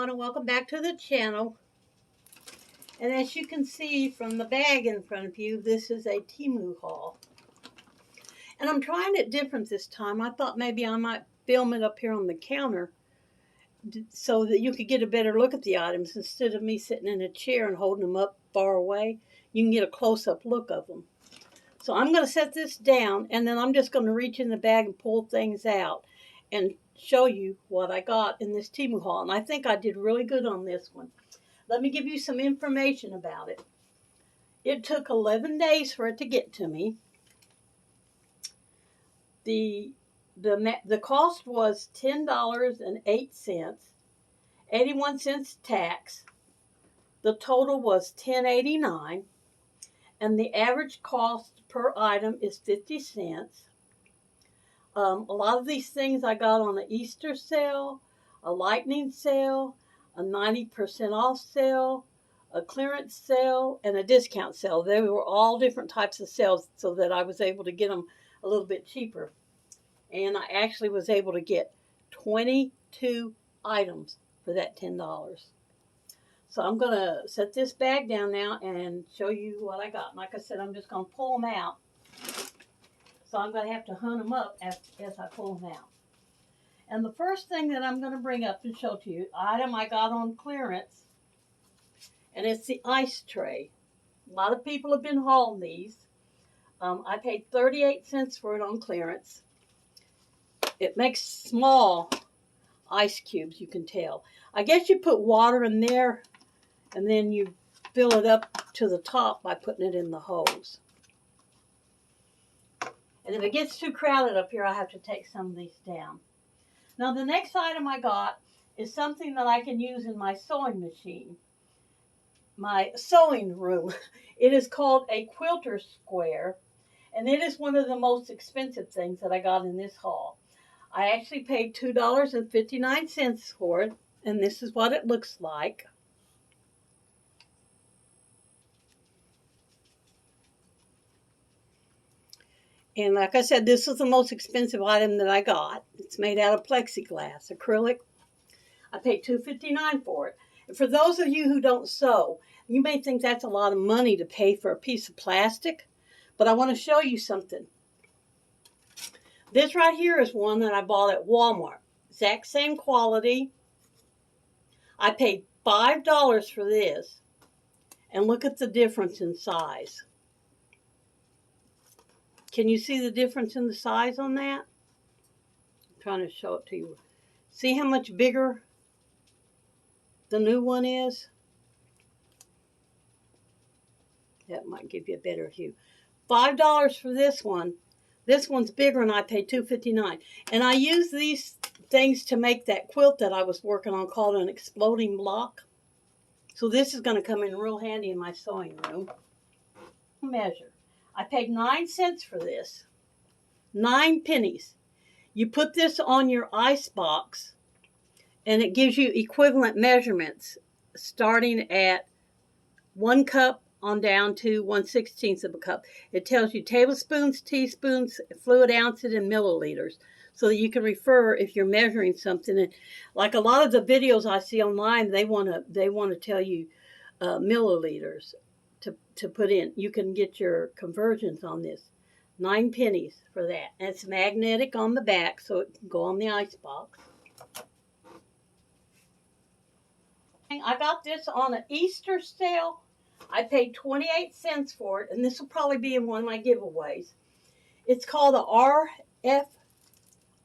everyone, and welcome back to the channel. And as you can see from the bag in front of you, this is a Temu haul. And I'm trying it different this time. I thought maybe I might film it up here on the counter so that you could get a better look at the items instead of me sitting in a chair and holding them up far away. You can get a close-up look of them. So I'm going to set this down, and then I'm just going to reach in the bag and pull things out and show you what I got in this Temu haul. And I think I did really good on this one. Let me give you some information about it. It took 11 days for it to get to me. The cost was $10.08, 81 cents tax. The total was $10.89, and the average cost per item is 50 cents. A lot of these things I got on an Easter sale, a lightning sale, a 90% off sale, a clearance sale, and a discount sale. They were all different types of sales so that I was able to get them a little bit cheaper. And I actually was able to get 22 items for that $10. So I'm going to set this bag down now and show you what I got. Like I said, I'm just going to pull them out. So I'm going to have to hunt them up as I pull them out. And the first thing that I'm going to bring up and show to you, item I got on clearance, and it's the ice tray. A lot of people have been hauling these. I paid 38 cents for it on clearance. It makes small ice cubes, you can tell. I guess you put water in there, and then you fill it up to the top by putting it in the hose. And if it gets too crowded up here, I have to take some of these down. Now, the next item I got is something that I can use in my sewing machine, my sewing room. It is called a quilter square, and it is one of the most expensive things that I got in this haul. I actually paid $2.59 for it, and this is what it looks like. And like I said, this is the most expensive item that I got. It's made out of plexiglass, acrylic. I paid $2.59 for it. And for those of you who don't sew, you may think that's a lot of money to pay for a piece of plastic, but I want to show you something. This right here is one that I bought at Walmart. Exact same quality. I paid $5 for this. And look at the difference in size. Can you see the difference in the size on that? I'm trying to show it to you. See how much bigger the new one is? That might give you a better view. $5 for this one. This one's bigger, and I paid $2.59. And I use these things to make that quilt that I was working on called an exploding block. So this is going to come in real handy in my sewing room. Measure. I paid 9 cents for this. 9 pennies. You put this on your ice box, and it gives you equivalent measurements starting at 1 cup on down to 1/16 of a cup. It tells you tablespoons, teaspoons, fluid ounces, and milliliters, so that you can refer if you're measuring something. And like a lot of the videos I see online, they want to tell you milliliters to put in. You can get your conversions on this. 9 pennies for that. And it's magnetic on the back, so it can go on the ice box. I got this on an Easter sale. I paid 28 cents for it, and this will probably be in one of my giveaways. It's called a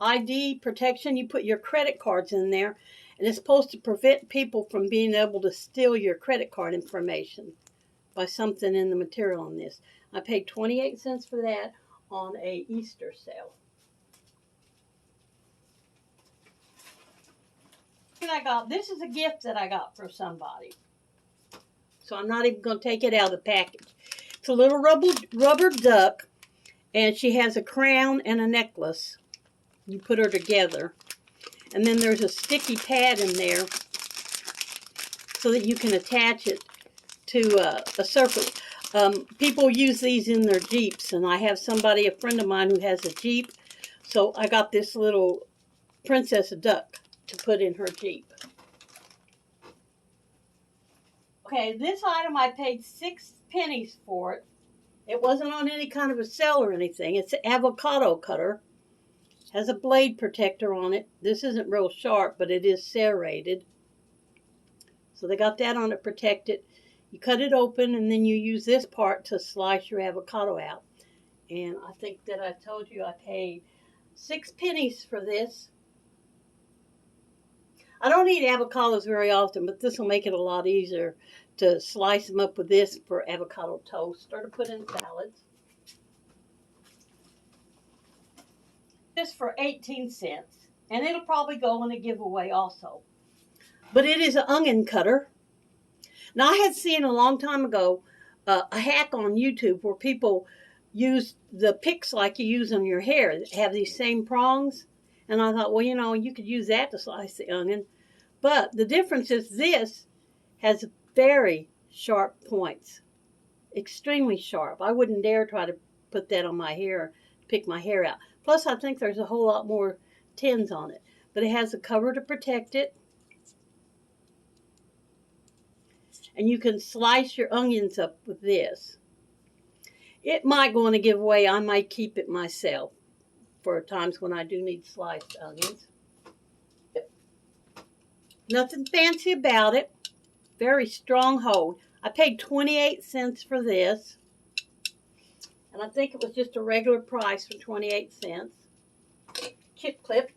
RFID protection. You put your credit cards in there, and it's supposed to prevent people from being able to steal your credit card information by something in the material on this. I paid 28 cents for that on a Easter sale. And this is a gift that I got for somebody. So I'm not even going to take it out of the package. It's a little rubber duck, and she has a crown and a necklace. You put her together. And then there's a sticky pad in there so that you can attach it to a surface. People use these in their Jeeps, and I have a friend of mine who has a Jeep, so I got this little princess duck to put in her Jeep. Okay, this item I paid 6 pennies for it. It wasn't on any kind of a sale or anything. It's an avocado cutter. Has a blade protector on it. This isn't real sharp, but it is serrated. So they got that on it, protect it. You cut it open, and then you use this part to slice your avocado out. And I think that I told you I paid 6 pennies for this. I don't eat avocados very often, but this will make it a lot easier to slice them up with this for avocado toast or to put in salads. This for 18 cents, and it'll probably go in a giveaway also. But it is an onion cutter. Now, I had seen a long time ago a hack on YouTube where people use the picks like you use on your hair that have these same prongs. And I thought, well, you know, you could use that to slice the onion. But the difference is this has very sharp points, extremely sharp. I wouldn't dare try to put that on my hair, pick my hair out. Plus, I think there's a whole lot more tins on it. But it has a cover to protect it. And you can slice your onions up with this. It might go in a giveaway. I might keep it myself for times when I do need sliced onions. Nothing fancy about it. Very strong hold. I paid 28 cents for this. And I think it was just a regular price for 28 cents. Chip clip.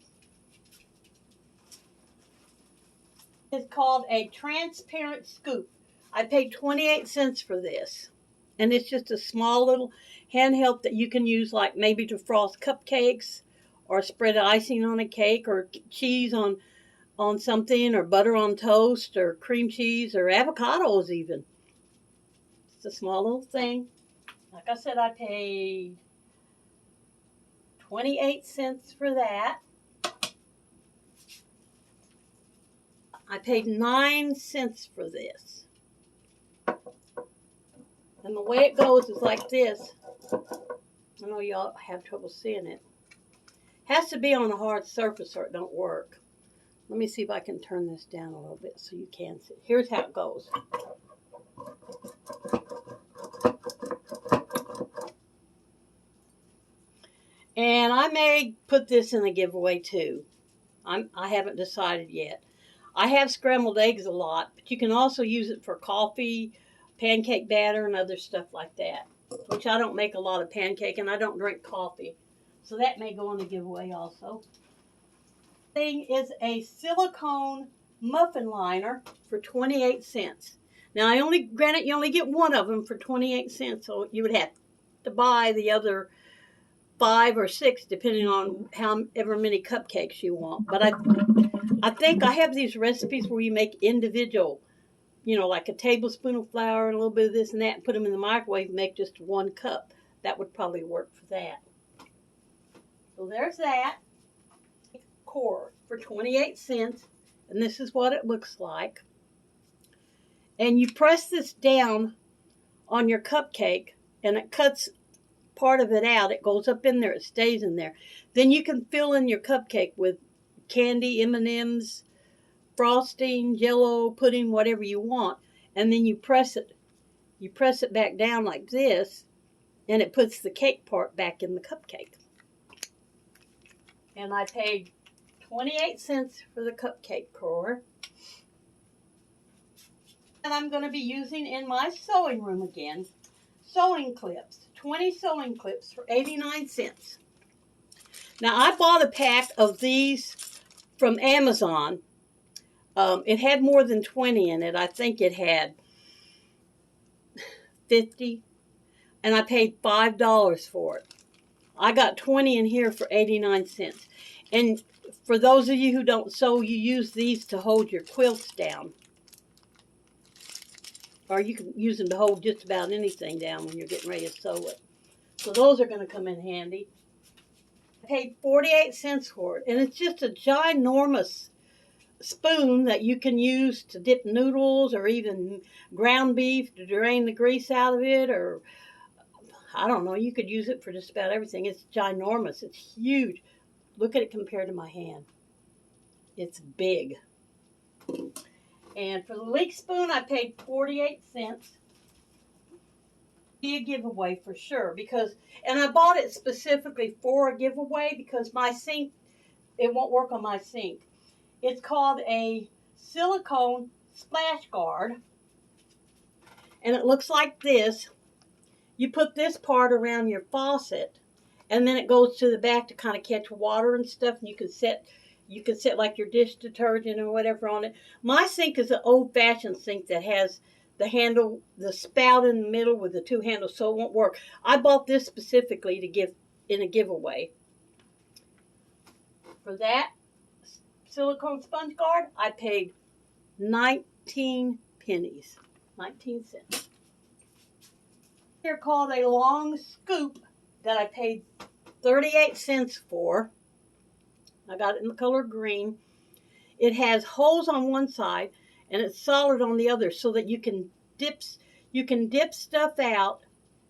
It's called a transparent scoop. I paid 28 cents for this. And it's just a small little handheld that you can use like maybe to frost cupcakes or spread icing on a cake or cheese on something or butter on toast or cream cheese or avocados even. It's a small little thing. Like I said, I paid 28 cents for that. I paid 9 cents for this. And the way it goes is like this. I know y'all have trouble seeing it. Has to be on a hard surface or it don't work. Let me see if I can turn this down a little bit so you can see. Here's how it goes. And I may put this in a giveaway too. I haven't decided yet. I have scrambled eggs a lot, but you can also use it for coffee, pancake batter, and other stuff like that. Which I don't make a lot of pancake, and I don't drink coffee. So that may go in a giveaway also. Thing is a silicone muffin liner for 28 cents. Now, granted, you only get one of them for 28 cents, so you would have to buy the other 5 or 6, depending on however many cupcakes you want. But I think I have these recipes where you make individual, you know, like a tablespoon of flour and a little bit of this and that, and put them in the microwave and make just 1 cup. That would probably work for that. So there's that. Core for 28 cents, and this is what it looks like. And you press this down on your cupcake, and it cuts part of it out. It goes up in there. It stays in there. Then you can fill in your cupcake with candy, M&Ms, frosting, Jell-O, pudding, whatever you want. And then you press it. You press it back down like this, and it puts the cake part back in the cupcake. And I paid 28 cents for the cupcake core. And I'm going to be using in my sewing room again, sewing clips. 20 sewing clips for 89 cents. Now, I bought a pack of these from Amazon. It had more than 20 in it. I think it had 50. And I paid $5 for it. I got 20 in here for 89 cents. And for those of you who don't sew, you use these to hold your quilts down. Or you can use them to hold just about anything down when you're getting ready to sew it. So those are going to come in handy. I paid 48 cents for it. And it's just a ginormous spoon that you can use to dip noodles or even ground beef to drain the grease out of it. Or, I don't know, you could use it for just about everything. It's ginormous. It's huge. Look at it compared to my hand. It's big. And for the leak spoon, I paid 48 cents. Be a giveaway for sure and I bought it specifically for a giveaway because my sink, it won't work on my sink. It's called a silicone splash guard, and it looks like this. You put this part around your faucet, and then it goes to the back to kind of catch water and stuff. And you can set like your dish detergent or whatever on it. My sink is an old-fashioned sink that has the handle, the spout in the middle with the two handles, so it won't work. I bought this specifically to give in a giveaway. For that silicone sponge guard, I paid 19 pennies, 19 cents. They're called a long scoop that I paid 38 cents for. I got it in the color green. It has holes on one side and it's solid on the other, so that you can dip stuff out,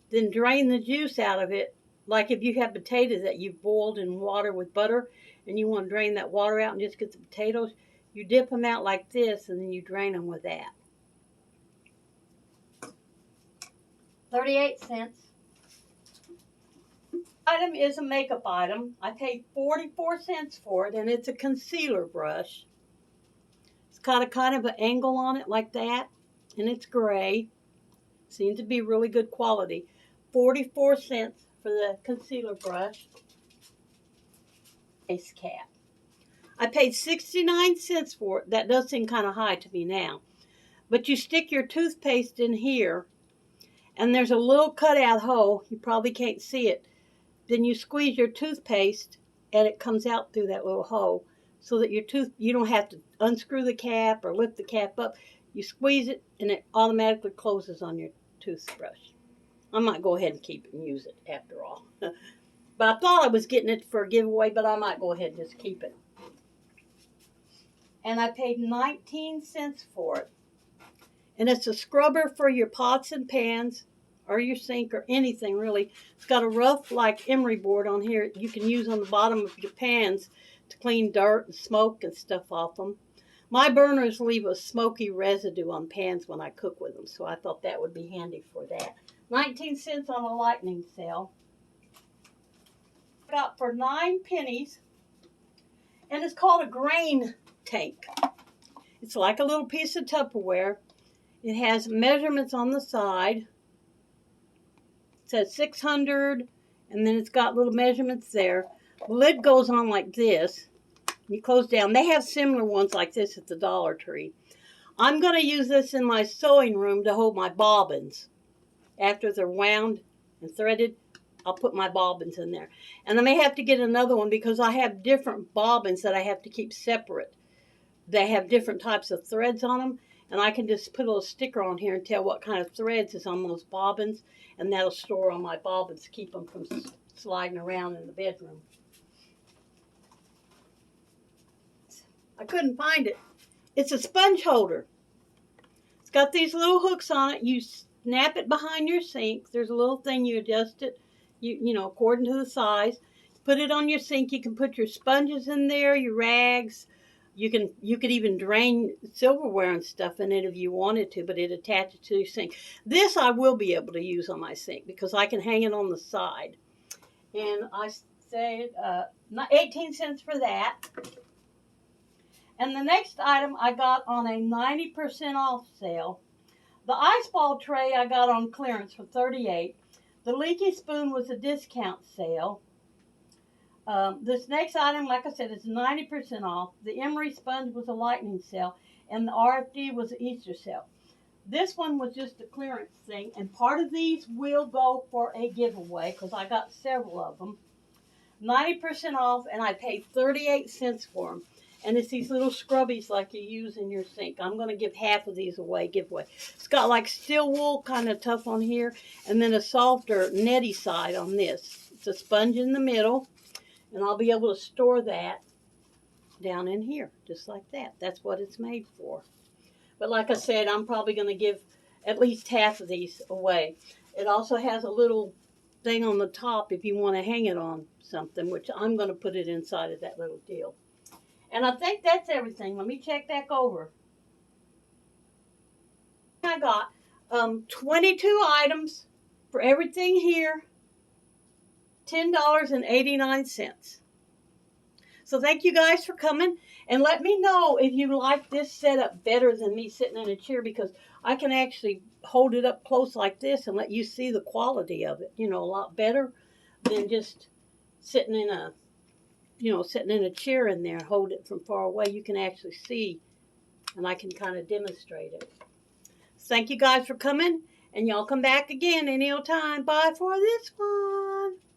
then drain the juice out of it. Like if you have potatoes that you've boiled in water with butter and you want to drain that water out and just get the potatoes, you dip them out like this and then you drain them with that. 38 cents. Item is a makeup item. I paid 44 cents for it, and it's a concealer brush. It's got a kind of an angle on it like that, and it's gray. Seems to be really good quality. 44 cents for the concealer brush. Face cap. I paid 69 cents for it. That does seem kind of high to me now. But you stick your toothpaste in here, and there's a little cutout hole. You probably can't see it. Then you squeeze your toothpaste and it comes out through that little hole, so that you don't have to unscrew the cap or lift the cap up. You squeeze it and it automatically closes on your toothbrush. I might go ahead and keep it and use it after all. But I thought I was getting it for a giveaway, but I might go ahead and just keep it. And I paid 19 cents for it. And it's a scrubber for your pots and pans, or your sink, or anything really. It's got a rough like emery board on here you can use on the bottom of your pans to clean dirt and smoke and stuff off them. My burners leave a smoky residue on pans when I cook with them, so I thought that would be handy for that. 19 cents on a lightning sale. Got for 9 pennies, and it's called a grain tank. It's like a little piece of Tupperware. It has measurements on the side. It says 600, and then it's got little measurements there. The lid goes on like this. You close down. They have similar ones like this at the Dollar Tree. I'm going to use this in my sewing room to hold my bobbins. After they're wound and threaded, I'll put my bobbins in there. And I may have to get another one because I have different bobbins that I have to keep separate. They have different types of threads on them. And I can just put a little sticker on here and tell what kind of threads is on those bobbins. And that'll store on my bobbins to keep them from sliding around in the bedroom. I couldn't find it. It's a sponge holder. It's got these little hooks on it. You snap it behind your sink. There's a little thing, you adjust it, you know, according to the size. Put it on your sink. You can put your sponges in there, your rags. You could even drain silverware and stuff in it if you wanted to, but it attaches to your sink. This I will be able to use on my sink because I can hang it on the side. And I said 18 cents for that. And the next item I got on a 90% off sale. The ice ball tray I got on clearance for $38. The leaky spoon was a discount sale. This next item, like I said, is 90% off. The emery sponge was a lightning sale, and the RFD was an Easter sale. This one was just a clearance thing, and part of these will go for a giveaway because I got several of them. 90% off, and I paid 38 cents for them. And it's these little scrubbies like you use in your sink. I'm going to give half of these away, giveaway. It's got like steel wool, kind of tough on here, and then a softer, netty side on this. It's a sponge in the middle, and I'll be able to store that down in here, just like that. That's what it's made for. But like I said, I'm probably going to give at least half of these away. It also has a little thing on the top if you want to hang it on something, which I'm going to put it inside of that little deal. And I think that's everything. Let me check back over. I got. 22 items for everything here. $10.89. So thank you guys for coming. And let me know if you like this setup better than me sitting in a chair, because I can actually hold it up close like this and let you see the quality of it, a lot better than just sitting in a, sitting in a chair in there, hold it from far away. You can actually see, and I can kind of demonstrate it. Thank you guys for coming, and y'all come back again any old time. Bye for this one.